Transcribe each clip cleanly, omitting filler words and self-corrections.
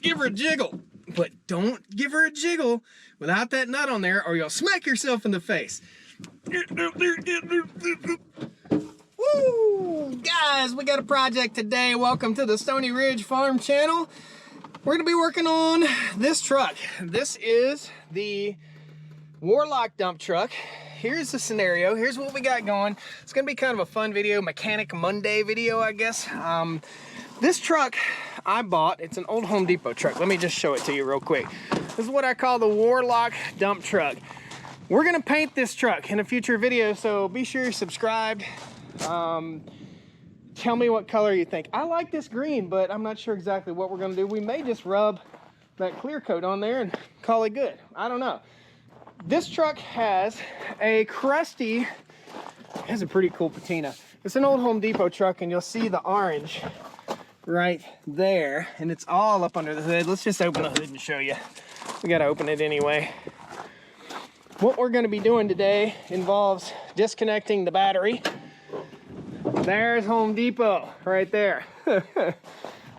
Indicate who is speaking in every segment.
Speaker 1: give her a jiggle. But don't give her a jiggle without that nut on there or you'll smack yourself in the face. Woo! Guys, we got a project today. Welcome to the Stoney Ridge Farm channel. We're gonna be working on this truck. This is the Warlock dump truck. Here's the scenario. Here's what we got going. It's gonna be kind of a fun video, Mechanic Monday video, I guess. This truck I bought, it's an old Home Depot truck. Let me just show it to you real quick. This is what I call the Warlock dump truck. We're gonna paint this truck in a future video, so be sure you're subscribed. Tell me what color you think. I like this green, but I'm not sure exactly what we're gonna do. We may just rub that clear coat on there and call it good. I don't know. This truck has a crusty, it has a pretty cool patina. It's an old Home Depot truck and you'll see the orange right there, and it's all up under the hood. Let's just open the hood and show you. We gotta open it anyway. What we're gonna be doing today involves disconnecting the battery. There's Home Depot right there.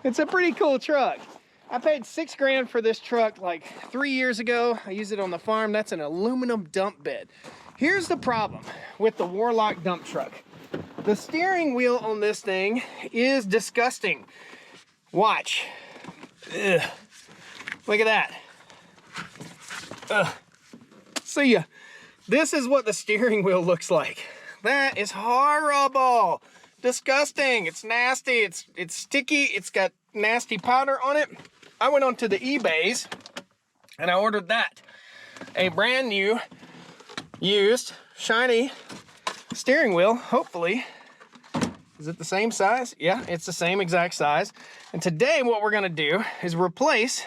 Speaker 1: It's a pretty cool truck. I paid $6 grand for this truck like 3 years ago. I used it on the farm. That's an aluminum dump bed. Here's the problem with the Warlock dump truck. The steering wheel on this thing is disgusting. Watch. Ugh. Look at that. Ugh. See ya. This is what the steering wheel looks like. That is horrible. Disgusting. It's nasty. It's sticky. It's got nasty powder on it. I went onto the eBays and I ordered that. A brand new, used, shiny steering wheel, hopefully. Is it the same size? Yeah, it's the same exact size. And today what we're gonna do is replace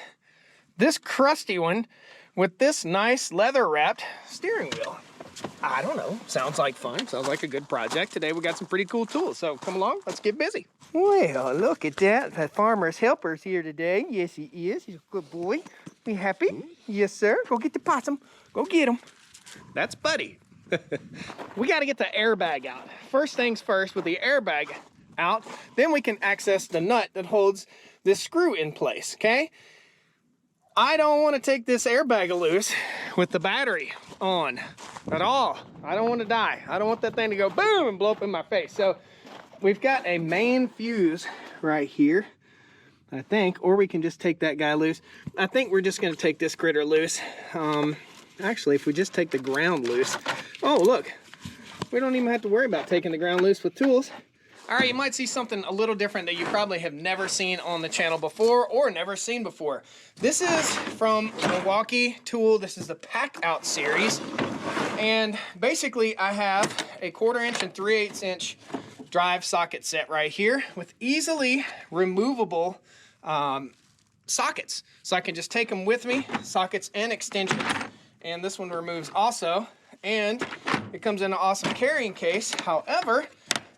Speaker 1: this crusty one with this nice leather wrapped steering wheel. I don't know, sounds like fun, sounds like a good project. Today we got some pretty cool tools, so come along, let's get busy. Well, look at that, the farmer's helper's here today. Yes, he is, he's a good boy. You happy? Yes, sir. Go get the possum, go get him. That's Buddy. We gotta get the airbag out. First things first, with the airbag out, then we can access the nut that holds this screw in place, okay? I don't want to take this airbag loose with the battery on at all. I don't want to die. I don't want that thing to go boom and blow up in my face. So we've got a main fuse right here, I think, or we can just take that guy loose. I think we're just going to take this critter loose. Actually, if we just take the ground loose. Oh, look, we don't even have to worry about taking the ground loose with tools. All right, you might see something a little different that you probably have never seen on the channel before or never seen before. This is from Milwaukee Tool. This is the Pack Out series. And basically I have a 1/4 inch and 3/8 inch drive socket set right here with easily removable sockets. So I can just take them with me, sockets and extensions. And this one removes also, and it comes in an awesome carrying case. However,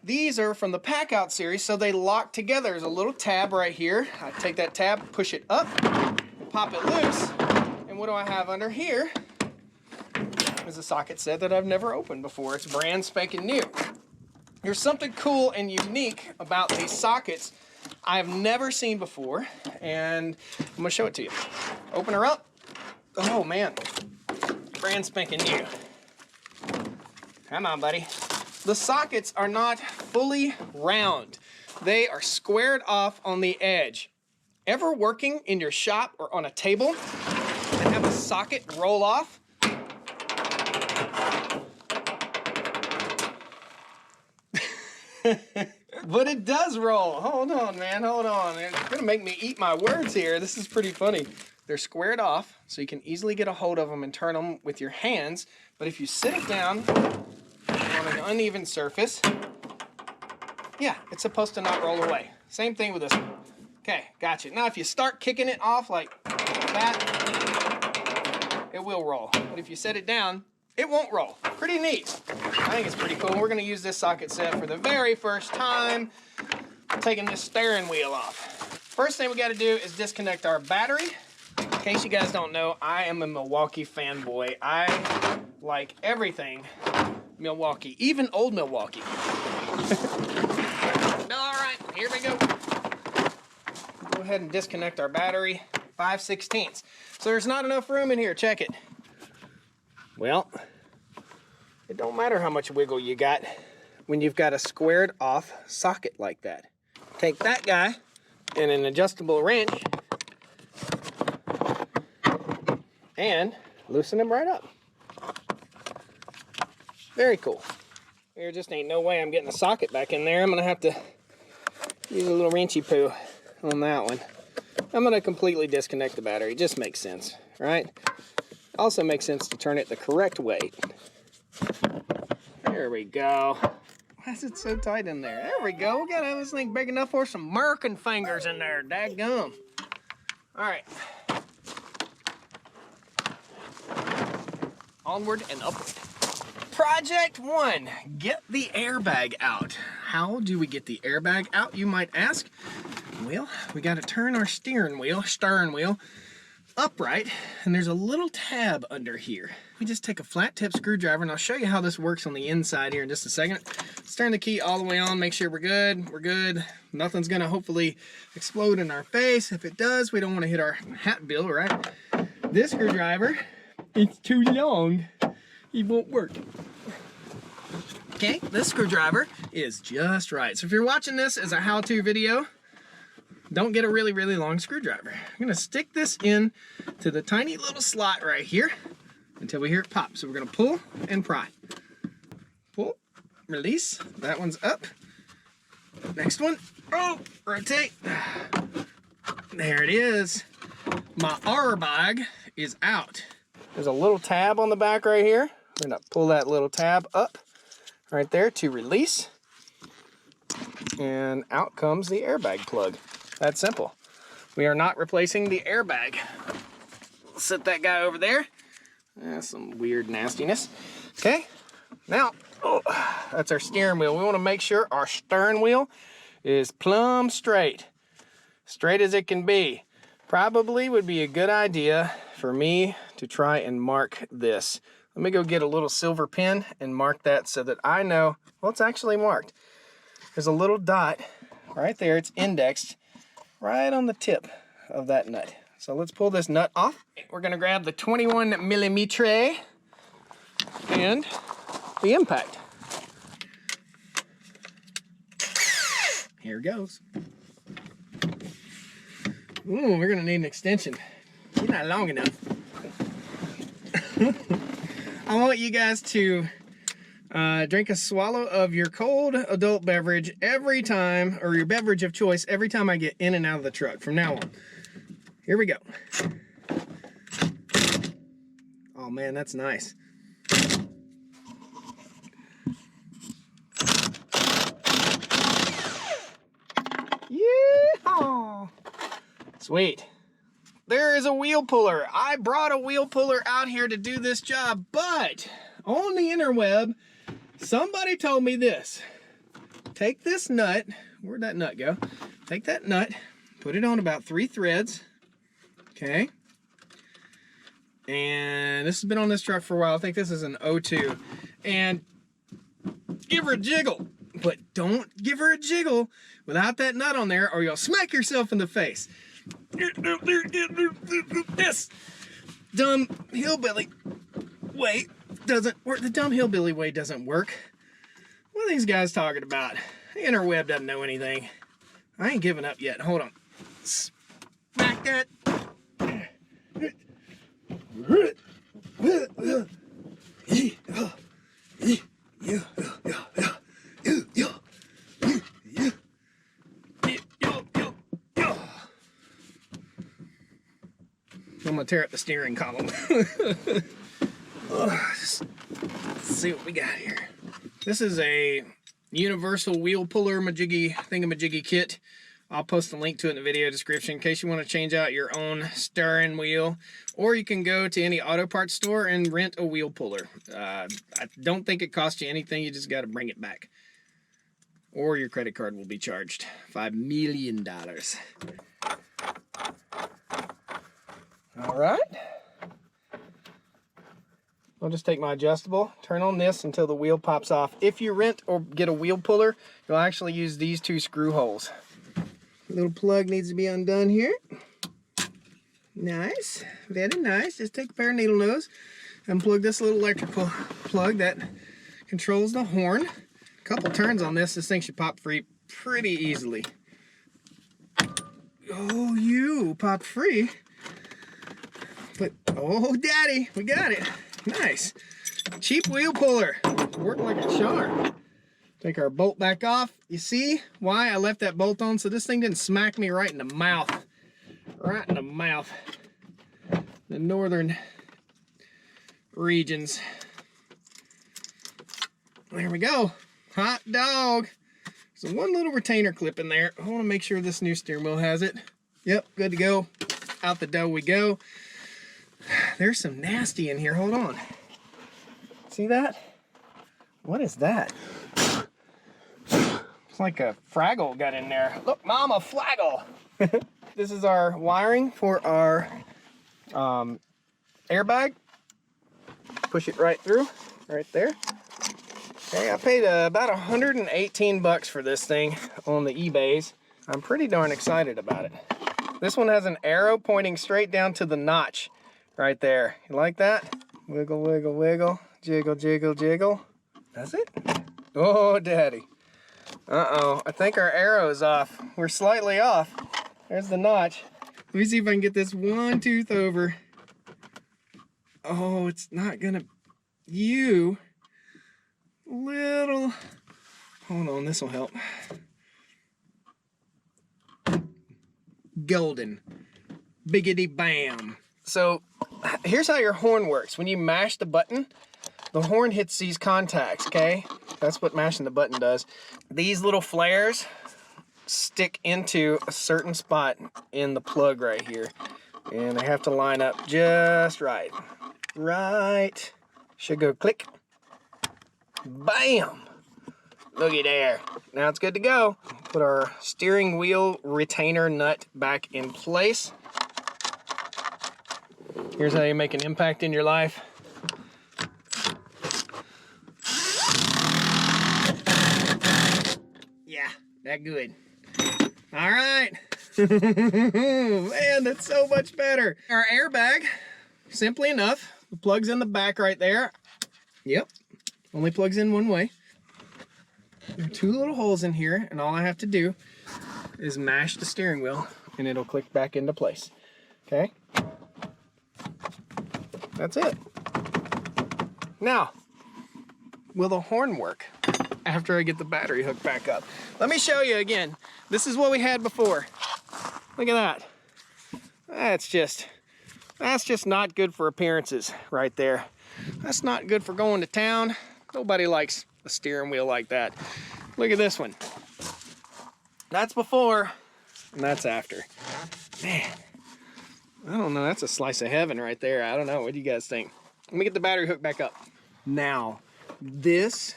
Speaker 1: these are from the Pack Out series, so they lock together. There's a little tab right here. I take that tab, push it up, and pop it loose. And what do I have under here? Is a socket set that I've never opened before. It's brand spanking new. There's something cool and unique about these sockets I've never seen before, and I'm gonna show it to you. Open her up. Oh man, brand spanking new. Come on, buddy. The sockets are not fully round. They are squared off on the edge. Ever working in your shop or on a table and have a socket roll off? But it does roll. Hold on, man, hold on. It's gonna make me eat my words here. This is pretty funny. They're squared off, so you can easily get a hold of them and turn them with your hands. But if you sit it down on an uneven surface, yeah, it's supposed to not roll away. Same thing with this one. Okay, gotcha. Now if you start kicking it off like that, it will roll. But if you set it down, it won't roll. Pretty neat. I think it's pretty cool. We're gonna use this socket set for the very first time, taking this steering wheel off. First thing we gotta do is disconnect our battery. In case you guys don't know, I am a Milwaukee fanboy. I like everything Milwaukee, even old Milwaukee. All right, here we go. Go ahead and disconnect our battery. 5/16. So there's not enough room in here. Check it. Well, it don't matter how much wiggle you got when you've got a squared off socket like that. Take that guy and an adjustable wrench and loosen him right up. Very cool. There just ain't no way I'm getting a socket back in there. I'm gonna have to use a little wrenchy poo on that one. I'm gonna completely disconnect the battery. It just makes sense, right? Also makes sense to turn it the correct way. There we go. Why is it so tight in there? There we go. We gotta have this thing big enough for some merkin fingers in there. Dadgum. All right. Onward and upward. Project 1, get the airbag out. How do we get the airbag out, you might ask? Well, we got to turn our steering wheel upright, and there's a little tab under here. We just take a flat tip screwdriver, and I'll show you how this works on the inside here in just a second. Let's turn the key all the way on, make sure we're good. We're good. Nothing's gonna hopefully explode in our face. If it does, we don't want to hit our hat bill, right? This screwdriver, it's too long. It won't work. Okay, this screwdriver is just right. So if you're watching this as a how-to video, don't get a really, really long screwdriver. I'm gonna stick this in to the tiny little slot right here until we hear it pop. So we're gonna pull and pry. Pull, release, that one's up. Next one, oh, rotate. There it is. My airbag is out. There's a little tab on the back right here. We're gonna pull that little tab up right there to release. And out comes the airbag plug. That's simple. We are not replacing the airbag. Set that guy over there. That's some weird nastiness. Okay, now, oh, that's our steering wheel. We wanna make sure our stern wheel is plumb straight. Straight as it can be. Probably would be a good idea for me to try and mark this. Let me go get a little silver pen and mark that so that I know, well, it's actually marked. There's a little dot right there. It's indexed right on the tip of that nut. So let's pull this nut off. We're gonna grab the 21 millimeter and the impact. Here goes. Ooh, we're gonna need an extension. You're not long enough. I want you guys to drink a swallow of your cold adult beverage every time, or your beverage of choice every time I get in and out of the truck from now on. Here we go. Oh man, that's nice. Yeah. Sweet. There is a wheel puller. I brought a wheel puller out here to do this job, but on the interweb, somebody told me this. Take this nut, where'd that nut go? Take that nut, put it on about 3 threads, okay? And this has been on this truck for a while. I think this is an 02. And give her a jiggle, but don't give her a jiggle without that nut on there or you'll smack yourself in the face. This dumb hillbilly way doesn't work. The dumb hillbilly way doesn't work. What are these guys talking about? The interweb doesn't know anything. I ain't giving up yet. Hold on. Smack that. I'm gonna tear up the steering column. Let's see what we got here. This is a universal wheel puller majiggy thingamajiggy kit. I'll post a link to it in the video description in case you want to change out your own steering wheel, or you can go to any auto parts store and rent a wheel puller. I don't think it costs you anything. You just got to bring it back, or your credit card will be charged $5 million. All right. I'll just take my adjustable, turn on this until the wheel pops off. If you rent or get a wheel puller, you'll actually use these 2 screw holes. Little plug needs to be undone here. Nice, very nice. Just take a pair of needle nose and plug this little electrical plug that controls the horn. A couple turns on this thing should pop free pretty easily. Oh, you popped free. But, oh, daddy, we got it. Nice. Cheap wheel puller. Worked like a charm. Take our bolt back off. You see why I left that bolt on? So this thing didn't smack me right in the mouth. Right in the mouth. The northern regions. There we go. Hot dog. So one little retainer clip in there. I want to make sure this new steering wheel has it. Yep, good to go. Out the door we go. There's some nasty in here. Hold on. See that? What is that? It's like a Fraggle got in there. Look, Mama, Flaggle. This is our wiring for our airbag. Push it right through, right there. Okay, I paid about 118 bucks for this thing on the eBays. I'm pretty darn excited about it. This one has an arrow pointing straight down to the notch right there. You like that? Wiggle, wiggle, wiggle. Jiggle, jiggle, jiggle. Does it? Oh, daddy. Uh-oh, I think our arrow is off. We're slightly off. There's the notch. Let me see if I can get this one tooth over. Oh, it's not gonna... You... Little... Hold on, this will help. Golden. Biggity bam. So, here's how your horn works. When you mash the button, the horn hits these contacts, okay? That's what mashing the button does. These little flares stick into a certain spot in the plug right here. And they have to line up just right. Right. Should go click. Bam! Looky there. Now it's good to go. Put our steering wheel retainer nut back in place. Here's how you make an impact in your life. Yeah, that good. All right. Man, that's so much better. Our airbag, simply enough, the plug's in the back right there. Yep, only plugs in one way. There are two little holes in here, and all I have to do is mash the steering wheel, and it'll click back into place. Okay? That's it. Now, will the horn work after I get the battery hooked back up? Let me show you again. This is what we had before. Look at that. That's just not good for appearances right there. That's not good for going to town. Nobody likes a steering wheel like that. Look at this one. That's before, and that's after. Man, I don't know. That's a slice of heaven right there. I don't know. What do you guys think? Let me get the battery hooked back up. Now, this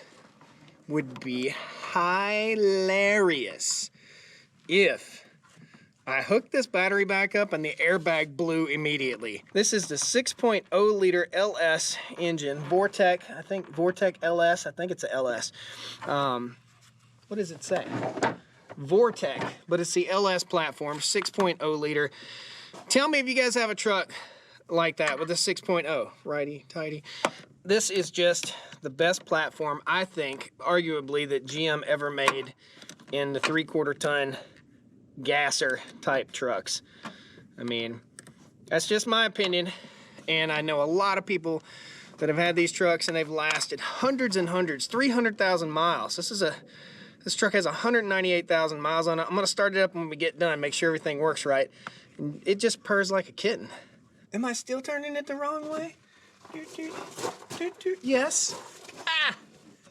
Speaker 1: would be hilarious if I hooked this battery back up and the airbag blew immediately. This is the 6.0 liter LS engine, Vortec, I think Vortec LS, I think it's a LS. What does it say? Vortec, but it's the LS platform, 6.0 liter. Tell me if you guys have a truck like that with a 6.0, righty tighty. This is just the best platform, I think, arguably, that GM ever made in the 3/4 ton gasser type trucks. I mean, that's just my opinion, and I know a lot of people that have had these trucks and they've lasted hundreds and hundreds, 300,000 miles. This truck has 198,000 miles on it. I'm gonna start it up when we get done, make sure everything works right. And it just purrs like a kitten. Am I still turning it the wrong way? Doot, doot, doot, doot. Yes. Ah!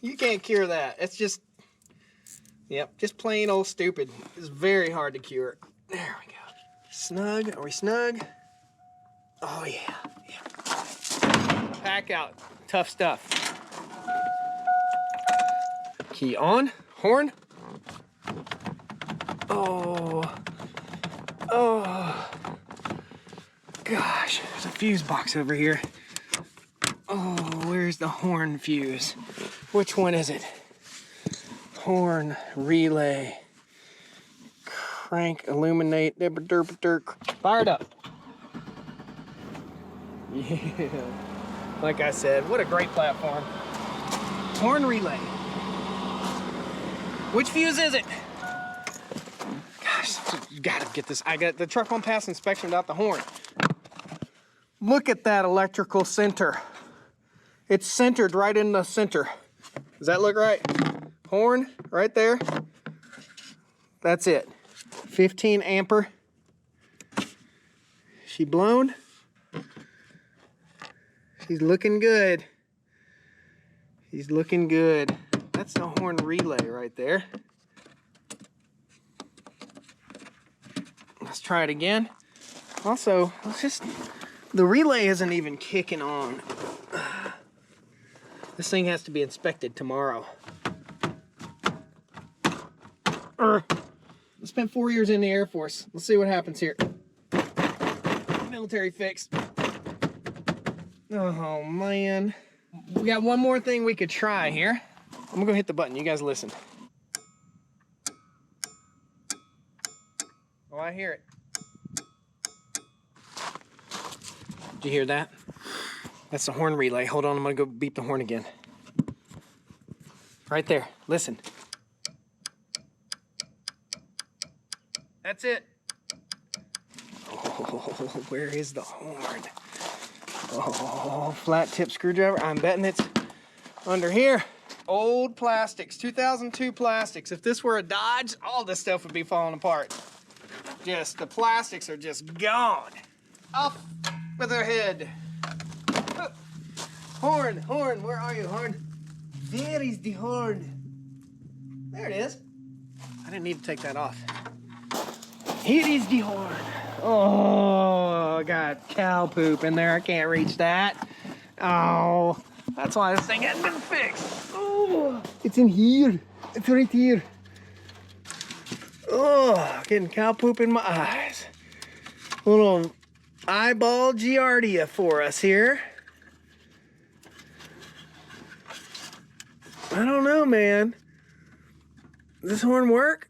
Speaker 1: You can't cure that. It's just, yep, just plain old stupid. It's very hard to cure. There we go. Snug, are we snug? Oh yeah, yeah. Pack out, tough stuff. Key on, horn. Oh, oh. Gosh, there's a fuse box over here. Oh, where's the horn fuse? Which one is it? Horn, relay, crank, illuminate, fired up. Yeah. Like I said, what a great platform. Horn relay. Which fuse is it? Gosh, you gotta get this. I got the truck won't pass inspection without the horn. Look at that electrical center. It's centered right in the center. Does that look right? Horn right there. That's it. 15 ampere. She blown. She's looking good. He's looking good. That's the horn relay right there. Let's try it again. Also, the relay isn't even kicking on. This thing has to be inspected tomorrow. I spent 4 years in the Air Force. Let's see what happens here. Military fix. Oh man. We got one more thing we could try here. I'm gonna go hit the button. You guys listen. Oh, I hear it. Did you hear that? That's the horn relay. Hold on, I'm gonna go beep the horn again. Right there, listen. That's it. Oh, where is the horn? Oh, flat tip screwdriver. I'm betting it's under here. Old plastics, 2002 plastics. If this were a Dodge, all this stuff would be falling apart. Just, the plastics are just gone. Off with her head. Horn, where are you, horn? There is the horn. There it is. I didn't need to take that off. Here is the horn. Oh, I got cow poop in there. I can't reach that. Oh, that's why this thing hasn't been fixed. Oh, it's in here. It's right here. Oh, getting cow poop in my eyes. A little eyeball giardia for us here. I don't know, man. Does this horn work?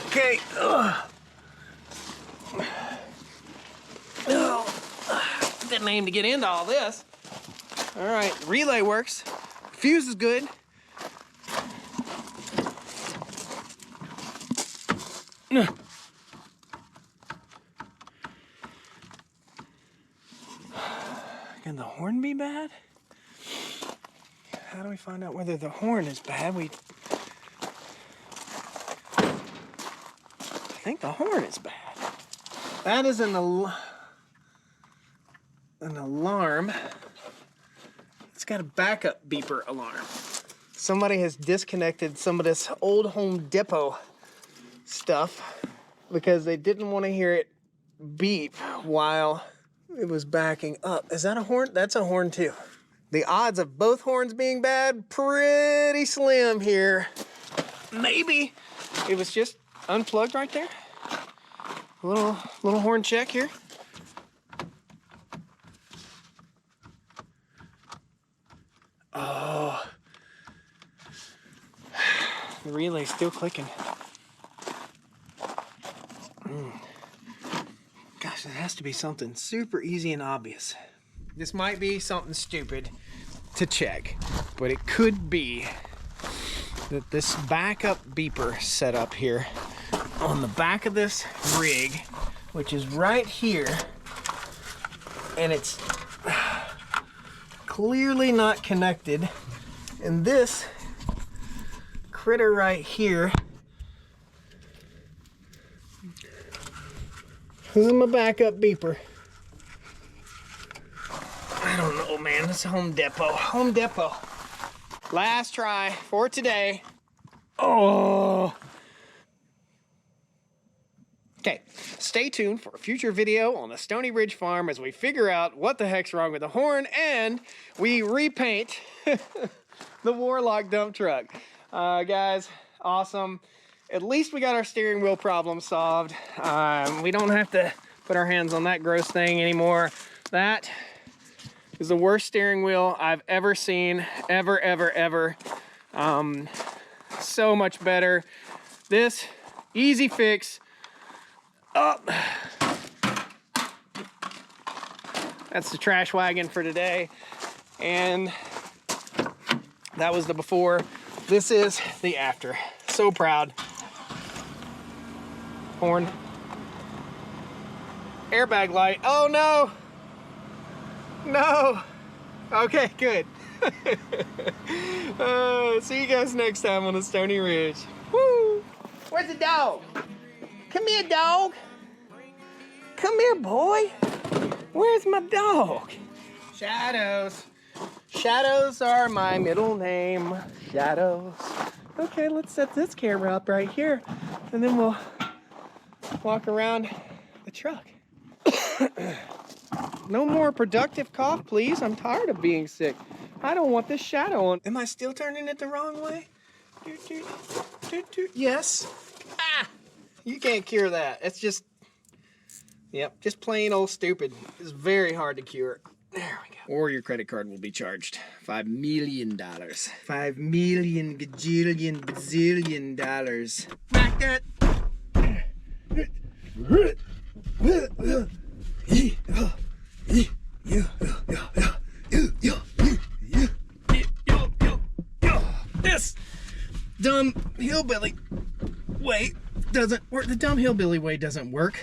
Speaker 1: Okay. Oh, didn't aim to get into all this. All right, relay works. Fuse is good. Can the horn be bad? How do we find out whether the horn is bad? I think the horn is bad. That is an alarm. It's got a backup beeper alarm. Somebody has disconnected some of this old Home Depot stuff because they didn't want to hear it beep while it was backing up. Is that a horn? That's a horn too. The odds of both horns being bad, pretty slim here. Maybe it was just unplugged right there. A little horn check here. Oh, the relay's still clicking. Gosh, it has to be something super easy and obvious. This might be something stupid to check, but it could be that this backup beeper setup here on the back of this rig, which is right here, and it's clearly not connected, and this critter right here is my backup beeper. I don't know, man. This is Home Depot. Home Depot. Last try for today. Oh. Okay, stay tuned for a future video on the Stoney Ridge farm as we figure out what the heck's wrong with the horn and we repaint the Warlock dump truck. Guys, awesome. At least we got our steering wheel problem solved. We don't have to put our hands on that gross thing anymore. That is the worst steering wheel I've ever seen, ever. So much better. This, easy fix. Oh, that's the trash wagon for today. And that was the before. This is the after. So proud. Horn. Airbag light. Oh no! No! Okay, good. See you guys next time on the Stoney Ridge. Woo! Where's the dog? Come here, dog. Come here, boy. Where's my dog? Shadows. Shadows are my middle name. Shadows. Okay, let's set this camera up right here, and then we'll walk around the truck. No more productive cough, please. I'm tired of being sick. I don't want this shadow on. Am I still turning it the wrong way? Yes. Ah! You can't cure that. It's just, yep, just plain old stupid. It's very hard to cure. There we go. Or your credit card will be charged $5 million. $5 million gajillion bazillion dollars. Back that. This dumb hillbilly way doesn't work. The dumb hillbilly way doesn't work.